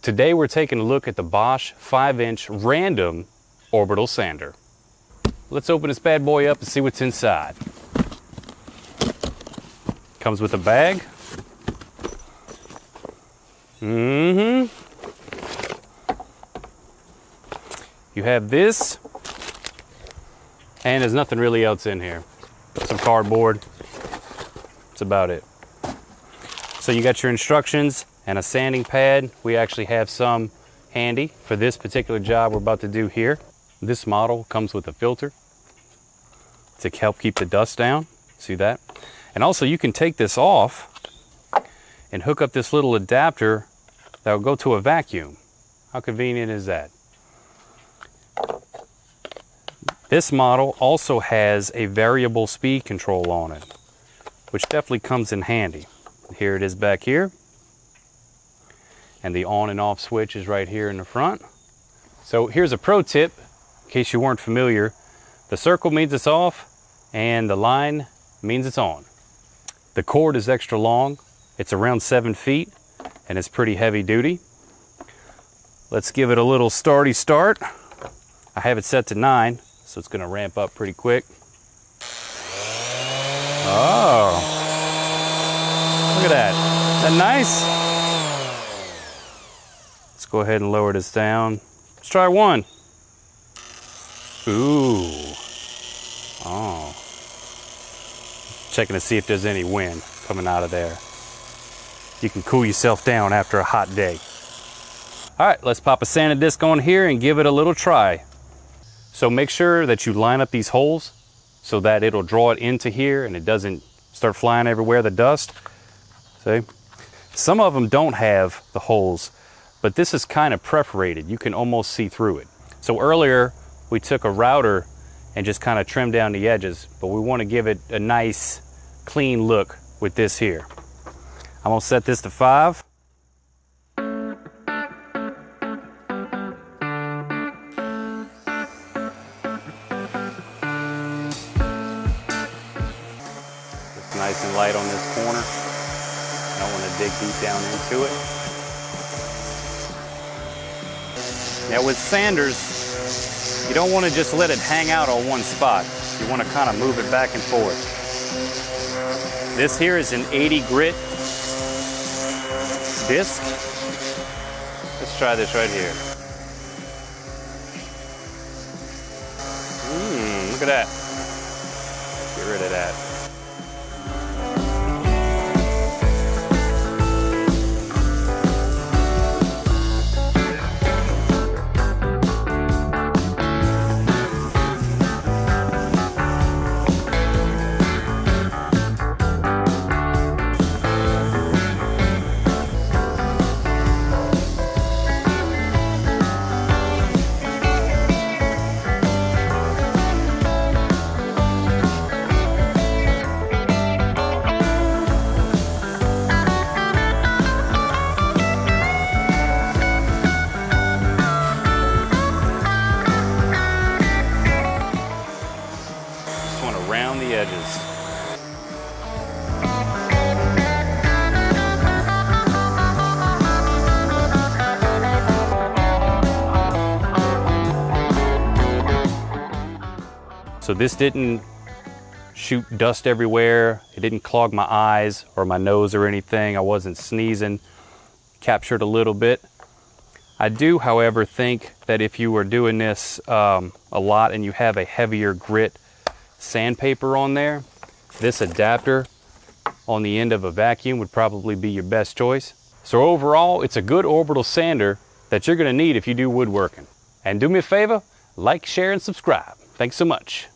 Today we're taking a look at the Bosch 5-inch random orbital sander. Let's open this bad boy up and see what's inside. Comes with a bag. You have this, and there's nothing really else in here. Some cardboard. That's about it. So you got your instructions and a sanding pad. We actually have some handy for this particular job we're about to do here. This model comes with a filter to help keep the dust down. See that? And also you can take this off and hook up this little adapter that will go to a vacuum. How convenient is that? This model also has a variable speed control on it, which definitely comes in handy. Here it is back here. And the on and off switch is right here in the front. So here's a pro tip, in case you weren't familiar. The circle means it's off, and the line means it's on. The cord is extra long. It's around 7 feet, and it's pretty heavy duty. Let's give it a little starty start. I have it set to 9, so it's gonna ramp up pretty quick. Oh, look at that. Isn't that nice? Let's go ahead and lower this down. Let's try 1. Ooh. Oh. Checking to see if there's any wind coming out of there. You can cool yourself down after a hot day. All right, let's pop a sanding disc on here and give it a little try. So make sure that you line up these holes so that it'll draw it into here and it doesn't start flying everywhere, the dust. See? Some of them don't have the holes, but this is kind of perforated. You can almost see through it. So earlier we took a router and just kind of trimmed down the edges, but we want to give it a nice clean look with this here. I'm gonna set this to 5. Just nice and light on this corner. I don't want to dig deep down into it. Now with sanders, you don't want to just let it hang out on one spot. You want to kind of move it back and forth. This here is an 80 grit disc. Let's try this right here. Look at that. Get rid of that. Around the edges. So this didn't shoot dust everywhere. It didn't clog my eyes or my nose or anything. I wasn't sneezing. Captured a little bit. I do, however, think that if you were doing this a lot and you have a heavier grit sandpaper on there, this adapter on the end of a vacuum would probably be your best choice. So overall, it's a good orbital sander that you're going to need if you do woodworking. And do me a favor, like, share, and subscribe. Thanks so much.